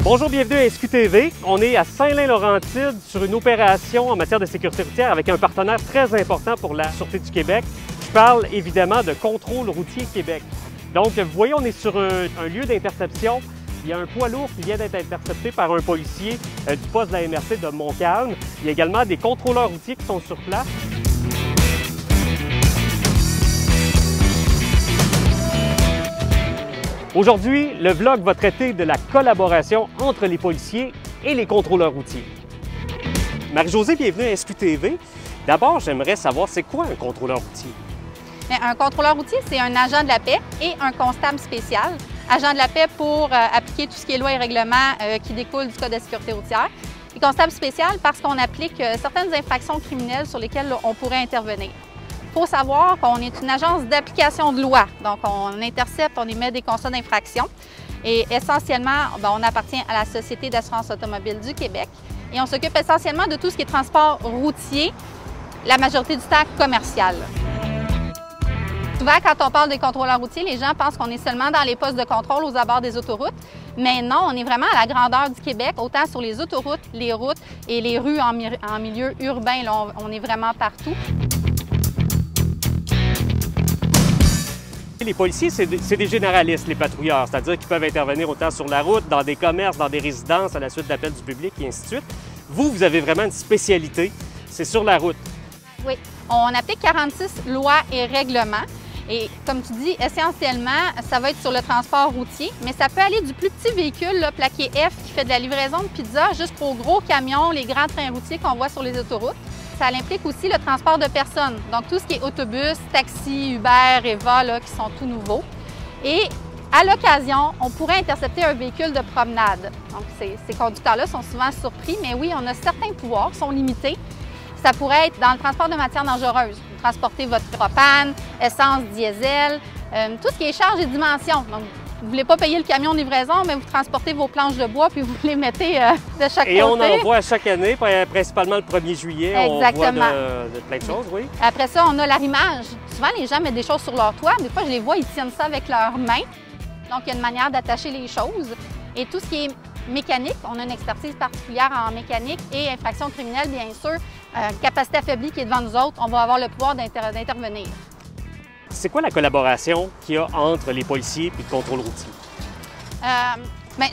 Bonjour, bienvenue à SQTV. On est à Saint-Lin-Laurentide sur une opération en matière de sécurité routière avec un partenaire très important pour la Sûreté du Québec. Je parle évidemment de Contrôle routier Québec. Donc, vous voyez, on est sur un lieu d'interception. Il y a un poids lourd qui vient d'être intercepté par un policier du poste de la MRC de Montcalm. Il y a également des contrôleurs routiers qui sont sur place. Aujourd'hui, le vlog va traiter de la collaboration entre les policiers et les contrôleurs routiers. Marie-Josée, bienvenue à SQTV. D'abord, j'aimerais savoir, c'est quoi un contrôleur routier? Un contrôleur routier, c'est un agent de la paix et un constable spécial. Agent de la paix pour appliquer tout ce qui est loi et règlement qui découle du Code de sécurité routière. Et constable spécial parce qu'on applique certaines infractions criminelles sur lesquelles on pourrait intervenir. Il faut savoir qu'on est une agence d'application de loi. Donc, on intercepte, on émet des constats d'infraction. Et essentiellement, on appartient à la Société d'assurance automobile du Québec. Et on s'occupe essentiellement de tout ce qui est transport routier, la majorité du temps commercial. Souvent, quand on parle des contrôleurs routiers, les gens pensent qu'on est seulement dans les postes de contrôle aux abords des autoroutes. Mais non, on est vraiment à la grandeur du Québec, autant sur les autoroutes, les routes et les rues en milieu urbain. Là, on est vraiment partout. Les policiers, c'est des généralistes, les patrouilleurs, c'est-à-dire qu'ils peuvent intervenir autant sur la route, dans des commerces, dans des résidences, à la suite d'appels du public et ainsi de suite. Vous avez vraiment une spécialité, c'est sur la route. Oui, on applique 46 lois et règlements. Et comme tu dis, essentiellement, ça va être sur le transport routier, mais ça peut aller du plus petit véhicule, là, plaqué F, qui fait de la livraison de pizza, jusqu'aux gros camions, les grands trains routiers qu'on voit sur les autoroutes. Ça implique aussi le transport de personnes, donc tout ce qui est autobus, taxi, Uber, Eva, là, qui sont tout nouveaux. Et à l'occasion, on pourrait intercepter un véhicule de promenade. Donc ces conducteurs-là sont souvent surpris, mais oui, on a certains pouvoirs, sont limités. Ça pourrait être dans le transport de matières dangereuses. Vous transportez votre propane, essence, diesel, tout ce qui est charge et dimension. Donc, vous ne voulez pas payer le camion de livraison, mais vous transportez vos planches de bois puis vous les mettez de chaque côté. Et on en voit chaque année, principalement le 1er juillet. Exactement. On voit de plein de choses, oui. Après ça, on a l'arrimage. Souvent, les gens mettent des choses sur leur toit. Des fois, je les vois, ils tiennent ça avec leurs mains. Donc, il y a une manière d'attacher les choses. Et tout ce qui est mécanique, on a une expertise particulière en mécanique et infraction criminelle, bien sûr. Capacité affaiblie qui est devant nous autres, on va avoir le pouvoir d'intervenir. C'est quoi la collaboration qu'il y a entre les policiers et le contrôle routier?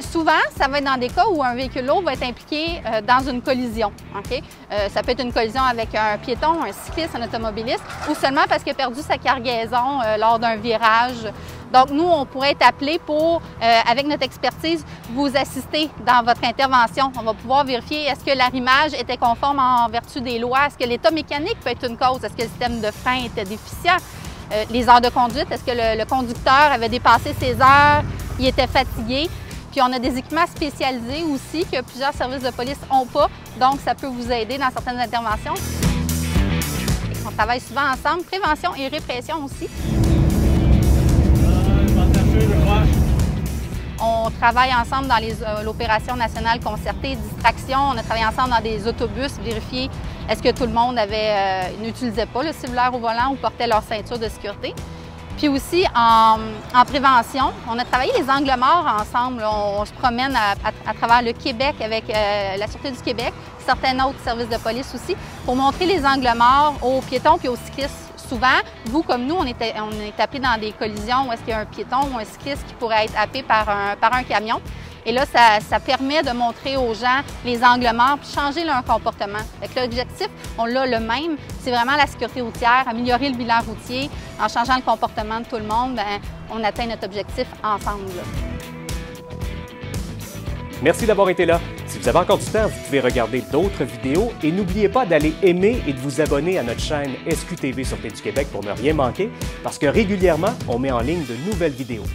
Souvent, ça va être dans des cas où un véhicule lourd va être impliqué dans une collision. Okay? Ça peut être une collision avec un piéton, un cycliste, un automobiliste, ou seulement parce qu'il a perdu sa cargaison lors d'un virage. Donc, nous, on pourrait être appelés pour, avec notre expertise, vous assister dans votre intervention. On va pouvoir vérifier est-ce que l'arrimage était conforme en vertu des lois, est-ce que l'état mécanique peut être une cause, est-ce que le système de frein était déficient, les heures de conduite, est-ce que le conducteur avait dépassé ses heures, il était fatigué. Puis on a des équipements spécialisés aussi que plusieurs services de police n'ont pas, donc ça peut vous aider dans certaines interventions. On travaille souvent ensemble, prévention et répression aussi. On travaille ensemble dans l'opération nationale concertée, distraction. On a travaillé ensemble dans des autobus, vérifier est-ce que tout le monde n'utilisait pas le cellulaire au volant ou portait leur ceinture de sécurité. Puis aussi, en prévention, on a travaillé les angles morts ensemble. On se promène à travers le Québec avec la Sûreté du Québec, certains autres services de police aussi, pour montrer les angles morts aux piétons puis aux cyclistes. Souvent, vous comme nous, on est appelés dans des collisions où est-ce qu'il y a un piéton ou un cycliste qui pourrait être happé par un camion. Et là, ça permet de montrer aux gens les angles morts puis changer leur comportement. L'objectif, on l'a le même, c'est vraiment la sécurité routière, améliorer le bilan routier. En changeant le comportement de tout le monde, on atteint notre objectif ensemble. Merci d'avoir été là. Si vous avez encore du temps, vous pouvez regarder d'autres vidéos et n'oubliez pas d'aller aimer et de vous abonner à notre chaîne SQTV Sûreté du Québec pour ne rien manquer parce que régulièrement, on met en ligne de nouvelles vidéos.